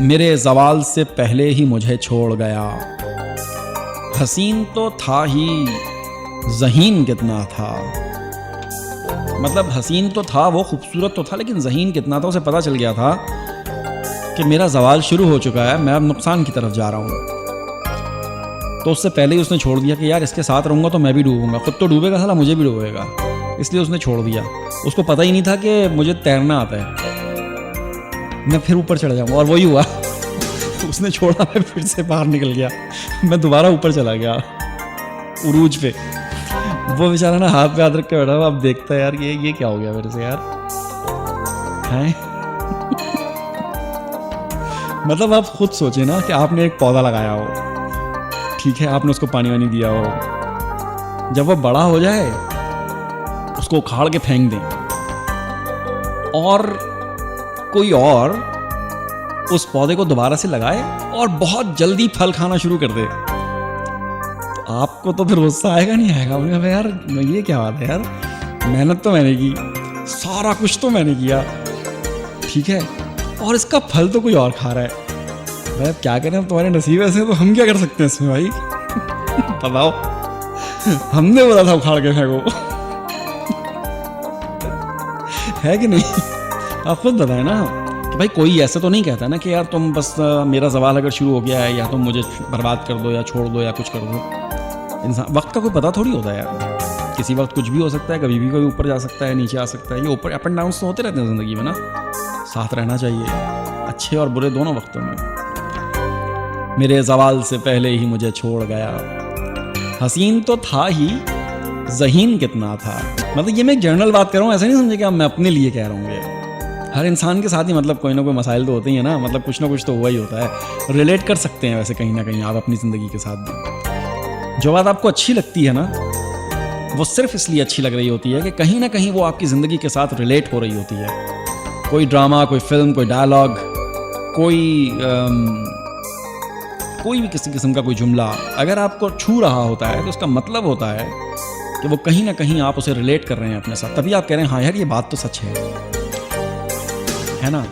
मेरे ज़वाल से पहले ही मुझे छोड़ गया। हसीन तो था ही, ज़हीन कितना था। मतलब हसीन तो था, वो खूबसूरत तो था, लेकिन ज़हीन कितना था। उसे पता चल गया था कि मेरा ज़वाल शुरू हो चुका है, मैं अब नुकसान की तरफ जा रहा हूँ। तो उससे पहले ही उसने छोड़ दिया कि यार इसके साथ रहूँगा तो मैं भी डूबूंगा, खुद तो डूबेगा साला, मुझे भी डूबेगा। इसलिए उसने छोड़ दिया। उसको पता ही नहीं था कि मुझे तैरना आता है, मैं फिर ऊपर चढ़ जाऊँगा। और वही हुआ उसने छोड़ा, मैं फिर से बाहर निकल गया, मैं दोबारा ऊपर चला गया उरूज पे। वो बेचारा ना हाथ पे हाथ रख के बैठा हुआ, अब देखता है यार ये क्या हो गया मेरे से यार हैं। मतलब आप खुद सोचे ना कि आपने एक पौधा लगाया हो, ठीक है, आपने उसको पानी वानी दिया हो, जब वो बड़ा हो जाए उसको उखाड़ के फेंक दें और कोई और उस पौधे को दोबारा से लगाए और बहुत जल्दी फल खाना शुरू कर दे, तो आपको तो फिर गुस्सा आएगा नहीं आएगा? बोले यार ये क्या बात है यार, मेहनत तो मैंने की, सारा कुछ तो मैंने किया, ठीक है, और इसका फल तो कोई और खा रहा है। भाई अब क्या करें, तुम्हारे नसीब ऐसे, तो हम क्या कर सकते हैं इसमें भाई? बताओ, हमने बोला था उखाड़ के फेंको है कि नहीं? आप खुद बताएं ना कि भाई कोई ऐसा तो नहीं कहता ना कि यार तुम बस मेरा ज़वाल अगर शुरू हो गया है या तुम मुझे बर्बाद कर दो या छोड़ दो या कुछ कर दो। इंसान वक्त का कोई पता थोड़ी होता है यार, किसी वक्त कुछ भी हो सकता है, कभी भी कोई ऊपर जा सकता है, नीचे आ सकता है। ये ऊपर अप एंड डाउन तो होते रहते हैं ज़िंदगी में ना, साथ रहना चाहिए अच्छे और बुरे दोनों वक्तों में। मेरे ज़वाल से पहले ही मुझे छोड़ गया, हसीन तो था ही, ज़हीन कितना था। मतलब ये मैं एक जनरल बात कर रहा हूँ, ऐसा नहीं समझे कि मैं अपने लिए कह रहा हूँ। ये हर इंसान के साथ ही मतलब कोई ना कोई मसाइल तो होते ही है ना, मतलब कुछ ना कुछ तो हुआ ही होता है। रिलेट कर सकते हैं वैसे कहीं ना कहीं आप अपनी ज़िंदगी के साथ भी। जो बात आपको अच्छी लगती है ना, वो सिर्फ इसलिए अच्छी लग रही होती है कि कहीं ना कहीं वो आपकी ज़िंदगी के साथ रिलेट हो रही होती है। कोई ड्रामा, कोई फिल्म, कोई डायलॉग, कोई भी किसी किस्म का कोई जुमला अगर आपको छू रहा होता है तो उसका मतलब होता है कि वो कहीं ना कहीं आप उसे रिलेट कर रहे हैं अपने साथ, तभी आप कह रहे हैं हाँ यार ये बात तो सच है ना।